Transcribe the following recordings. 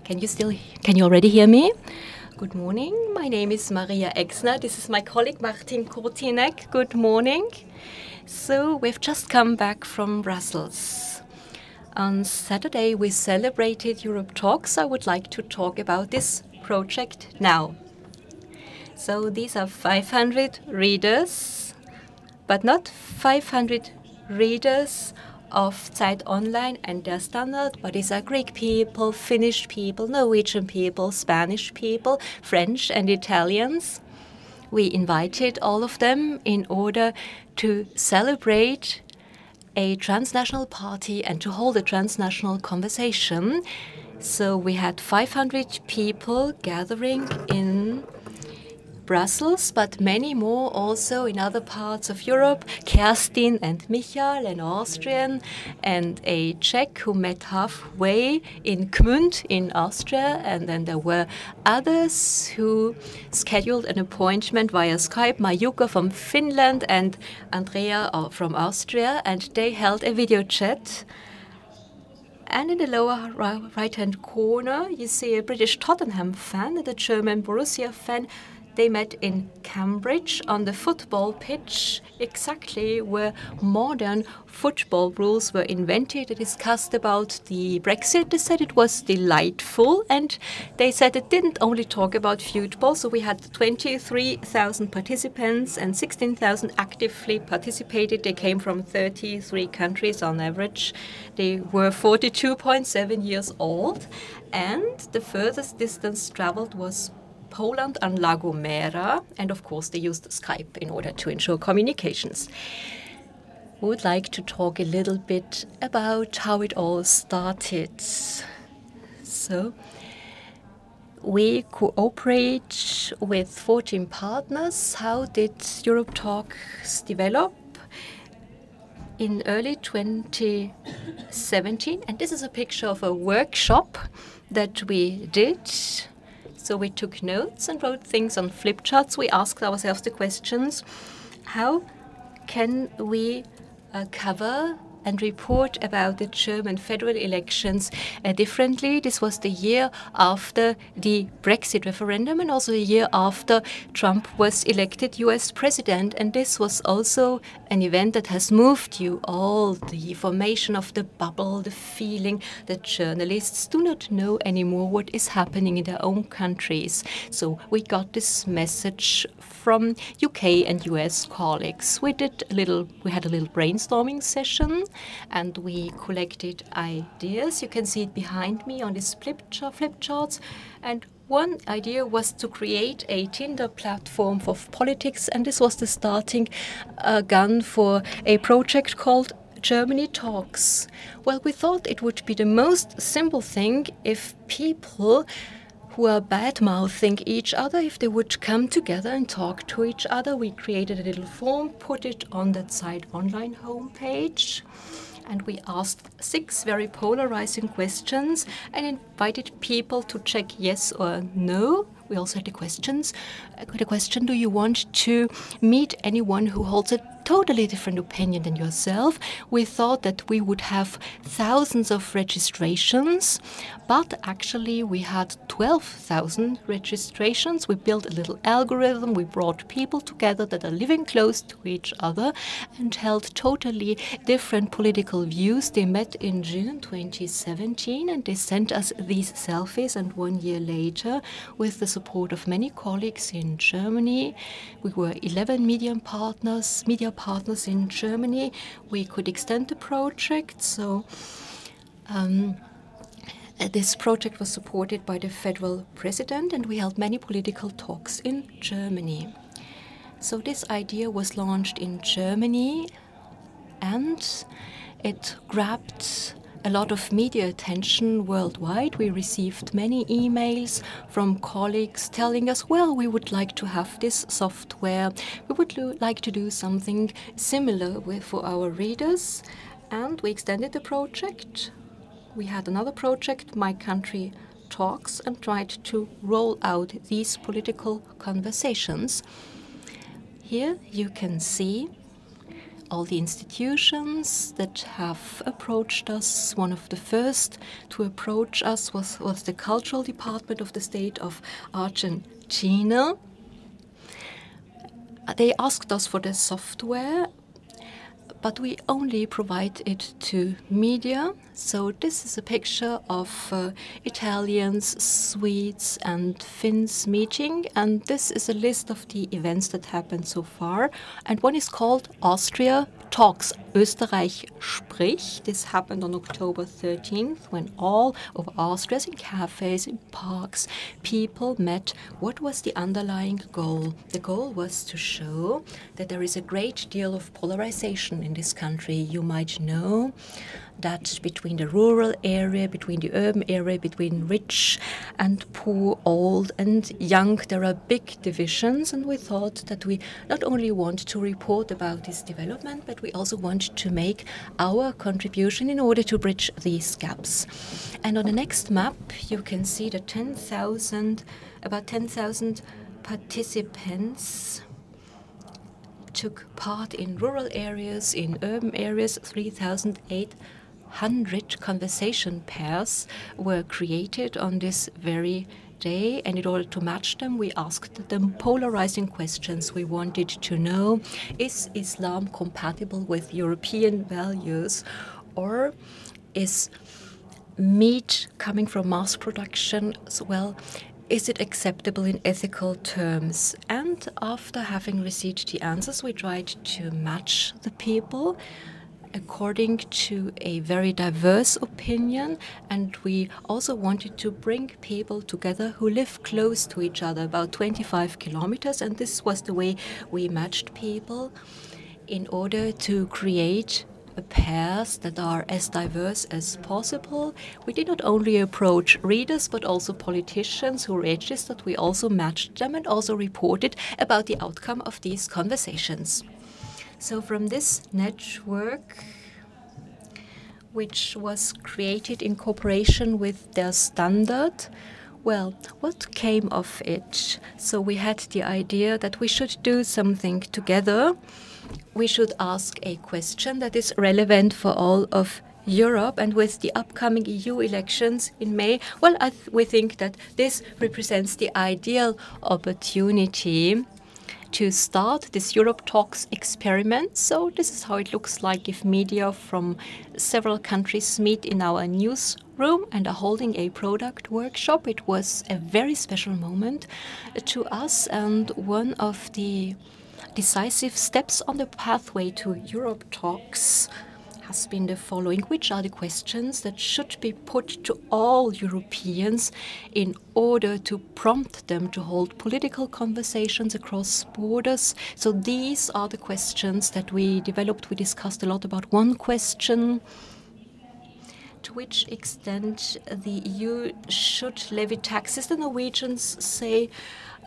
Can you already hear me? Good morning. My name is Maria Exner. This is my colleague Martin Kotynek. Good morning. So we've just come back from Brussels. On Saturday we celebrated Europe Talks. I would like to talk about this project now. So these are 500 readers, but not 500 readers of Zeit Online and their standard, but these are Greek people, Finnish people, Norwegian people, Spanish people, French and Italians. We invited all of them in order to celebrate a transnational party and to hold a transnational conversation. So we had 500 people gathering in Brussels, but many more also in other parts of Europe. Kerstin and Michael, an Austrian, and a Czech who met halfway in Gmünd in Austria. And then there were others who scheduled an appointment via Skype, Majuka from Finland and Andrea from Austria, and they held a video chat. And in the lower right-hand corner, you see a British Tottenham fan and a German Borussia fan. They met in Cambridge on the football pitch, exactly where modern football rules were invented. They discussed about the Brexit. They said it was delightful, and they said it didn't only talk about football. So we had 23,000 participants and 16,000 actively participated. They came from 33 countries on average. They were 42.7 years old, and the furthest distance traveled was Poland and La Gomera, and of course they used Skype in order to ensure communications. We would like to talk a little bit about how it all started. So we cooperate with 14 partners. How did Europe Talks develop? In early 2017, and this is a picture of a workshop that we did. So we took notes and wrote things on flip charts. We asked ourselves the questions, how can we cover and report about the German federal elections differently? This was the year after the Brexit referendum and also a year after Trump was elected US president. And this was also an event that has moved you all, the formation of the bubble, the feeling that journalists do not know anymore what is happening in their own countries. So we got this message from UK and US colleagues. We had a little brainstorming session, and we collected ideas. You can see it behind me on these flip charts. And one idea was to create a Tinder platform for politics, and this was the starting gun for a project called Germany Talks. Well, we thought it would be the most simple thing if people who are bad-mouthing each other, if they would come together and talk to each other. We created a little form, put it on that Zeit Online homepage, and we asked 6 very polarizing questions and invited people to check yes or no. We also had the question, do you want to meet anyone who holds a totally different opinion than yourself? We thought that we would have thousands of registrations, but actually we had 12,000 registrations. We built a little algorithm. We brought people together that are living close to each other and held totally different political views. They met in June 2017 and they sent us these selfies, and 1 year later, with the support of many colleagues in Germany, we were 11 media partners in Germany. We could extend the project. So this project was supported by the federal president, and we held many political talks in Germany. So this idea was launched in Germany, and it grabbed a lot of media attention worldwide. We received many emails from colleagues telling us, well, we would like to have this software. We would like to do something similar for our readers. And we extended the project. We had another project, My Country Talks, and tried to roll out these political conversations. Here you can see all the institutions that have approached us. One of the first to approach us was the Cultural Department of the State of Argentina. They asked us for the software, but we only provide it to media. So this is a picture of Italians, Swedes and Finns meeting, and this is a list of the events that happened so far. And one is called Austria Talks, Österreich spricht. This happened on October 13th when all over Austria, in cafes, in parks, people met. What was the underlying goal? The goal was to show that there is a great deal of polarization in this country. You might know that between the rural area, between the urban area, between rich and poor, old and young, there are big divisions, and we thought that we not only want to report about this development, but we also want to make our contribution in order to bridge these gaps. And on the next map, you can see that about 10,000 participants took part in rural areas, in urban areas. 3,800 conversation pairs were created on this very day, and in order to match them, we asked them polarizing questions. We wanted to know, is Islam compatible with European values, or is meat coming from mass production, is it acceptable in ethical terms? And after having received the answers, we tried to match the people according to a very diverse opinion, and we also wanted to bring people together who live close to each other, about 25 kilometers, and this was the way we matched people in order to create pairs that are as diverse as possible. We did not only approach readers but also politicians who registered. We also matched them and also reported about the outcome of these conversations. So from this network, which was created in cooperation with their standard, well, what came of it? So we had the idea that we should do something together. We should ask a question that is relevant for all of Europe, and with the upcoming EU elections in May, we think that this represents the ideal opportunity to start this Europe Talks experiment. So this is how it looks like if media from several countries meet in our newsroom and are holding a product workshop. It was a very special moment to us, and one of the decisive steps on the pathway to Europe Talks has been the following. Which are the questions that should be put to all Europeans in order to prompt them to hold political conversations across borders? So these are the questions that we developed. We discussed a lot about one question: to which extent the EU should levy taxes. The Norwegians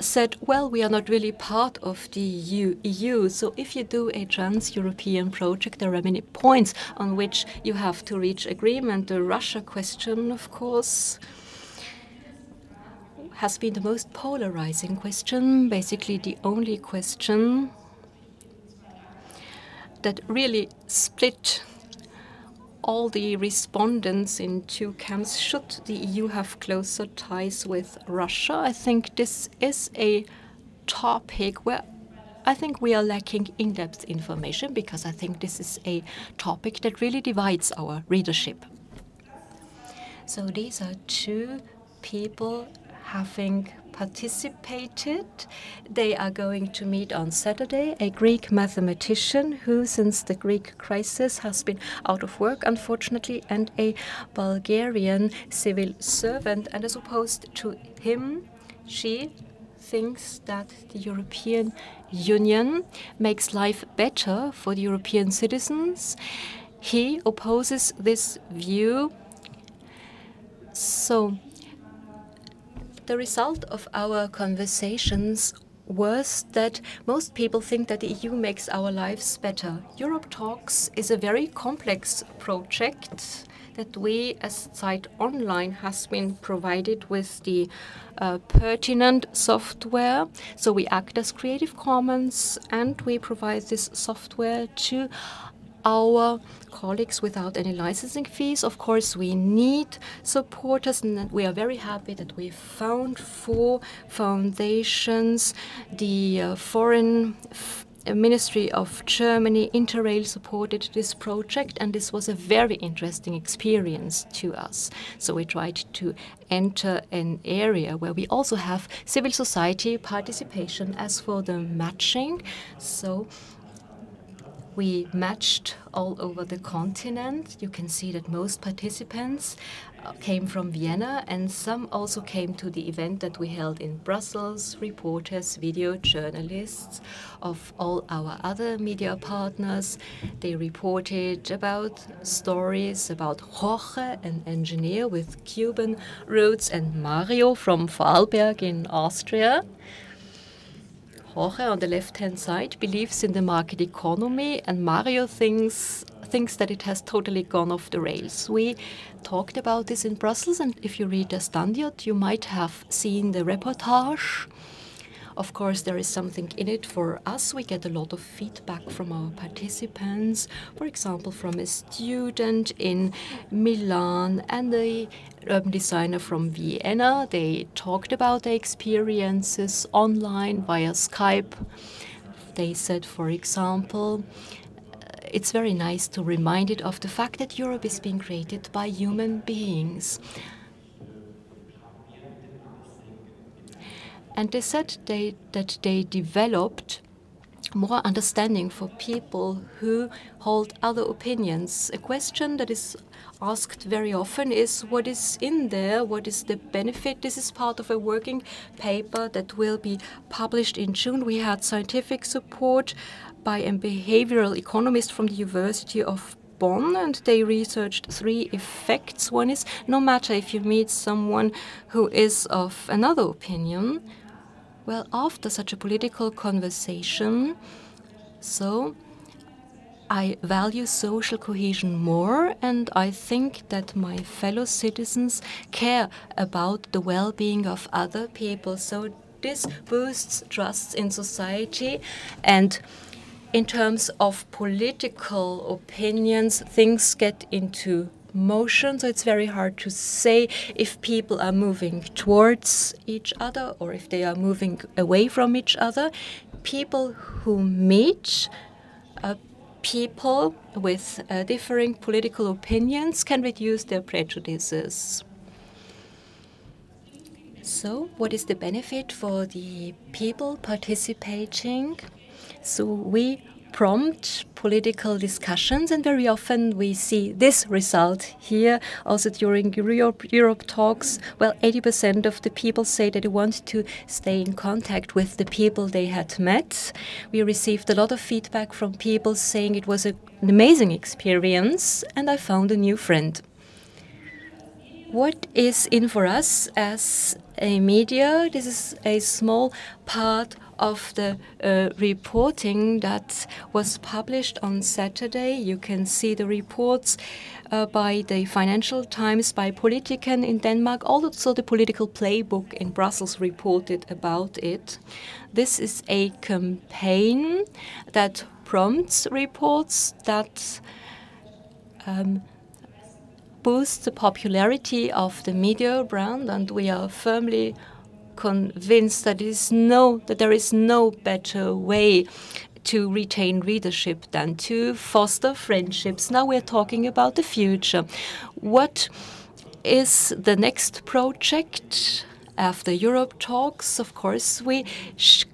said, well, we are not really part of the EU. So if you do a trans-European project, there are many points on which you have to reach agreement. The Russia question, of course, has been the most polarizing question, basically the only question that really split all the respondents in two camps. Should the EU have closer ties with Russia? I think this is a topic where I think we are lacking in-depth information, because I think this is a topic that really divides our readership. So these are two people having participated. They are going to meet on Saturday. A Greek mathematician who, since the Greek crisis, has been out of work, unfortunately, and a Bulgarian civil servant. And as opposed to him, she thinks that the European Union makes life better for the European citizens. He opposes this view. So the result of our conversations was that most people think that the EU makes our lives better. Europe Talks is a very complex project that we as Zeit Online has been provided with the pertinent software. So we act as Creative Commons and we provide this software to our colleagues without any licensing fees. Of course, we need supporters, and we are very happy that we found 4 foundations. The Foreign Ministry of Germany, Interrail, supported this project, and this was a very interesting experience to us. So we tried to enter an area where we also have civil society participation as for the matching. So we matched all over the continent. You can see that most participants came from Vienna, and some also came to the event that we held in Brussels, reporters, video journalists of all our other media partners. They reported about stories about Jorge, an engineer with Cuban roots, and Mario from Vorarlberg in Austria. Jorge, on the left-hand side, believes in the market economy, and Mario thinks that it has totally gone off the rails. We talked about this in Brussels, and if you read the Standard, you might have seen the reportage. Of course, there is something in it for us. We get a lot of feedback from our participants, for example, from a student in Milan and a urban designer from Vienna. They talked about their experiences online via Skype. They said, for example, it's very nice to remind it of the fact that Europe is being created by human beings. And they said that they developed more understanding for people who hold other opinions. A question that is asked very often is, what is in there? What is the benefit? This is part of a working paper that will be published in June. We had scientific support by a behavioral economist from the University of Bonn, and they researched 3 effects. One is, no matter if you meet someone who is of another opinion, well, after such a political conversation, so I value social cohesion more, and I think that my fellow citizens care about the well-being of other people. So this boosts trust in society, and in terms of political opinions, things get into motion, so it's very hard to say if people are moving towards each other or if they are moving away from each other. People who meet people with differing political opinions can reduce their prejudices. So what is the benefit for the people participating? So we prompt political discussions, and very often we see this result here. Also during Europe talks, well, 80% of the people say that they want to stay in contact with the people they had met. We received a lot of feedback from people saying it was an amazing experience and I found a new friend. What is in for us as a media? This is a small part of the reporting that was published on Saturday. You can see the reports by the Financial Times, by Politiken in Denmark. Also the Political Playbook in Brussels reported about it. This is a campaign that prompts reports, that boosts the popularity of the media brand, and we are firmly convinced that there is no better way to retain readership than to foster friendships. Now we're talking about the future. What is the next project after Europe Talks? Of course, we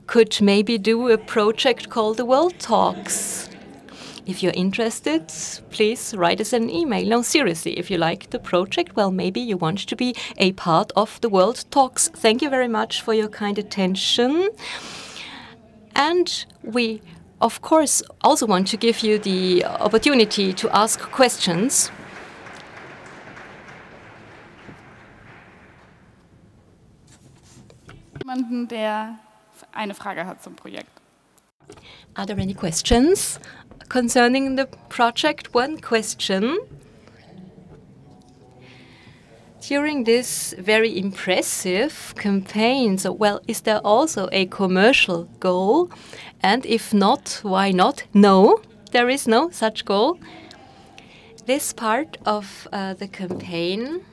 could maybe do a project called the World Talks. If you're interested, please write us an email. No, seriously, if you like the project, well, maybe you want to be a part of the World Talks. Thank you very much for your kind attention. And we, of course, also want to give you the opportunity to ask questions. Jemanden, der eine Frage hat zum Projekt. Are there any questions concerning the project? One question. During this very impressive campaign, so well, is there also a commercial goal? And if not, why not? No, there is no such goal. This part of the campaign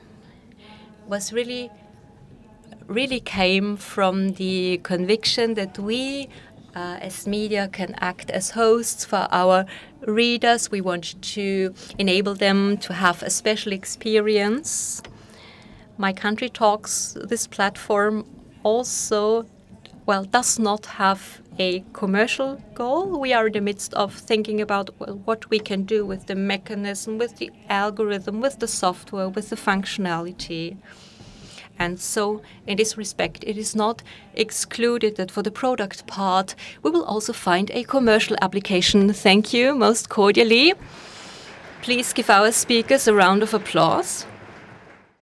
was really came from the conviction that we as media can act as hosts for our readers. We want to enable them to have a special experience. My Country Talks, this platform also, well, does not have a commercial goal. We are in the midst of thinking about what we can do with the mechanism, with the algorithm, with the software, with the functionality. And so, in this respect, it is not excluded that for the product part, we will also find a commercial application. Thank you most cordially. Please give our speakers a round of applause.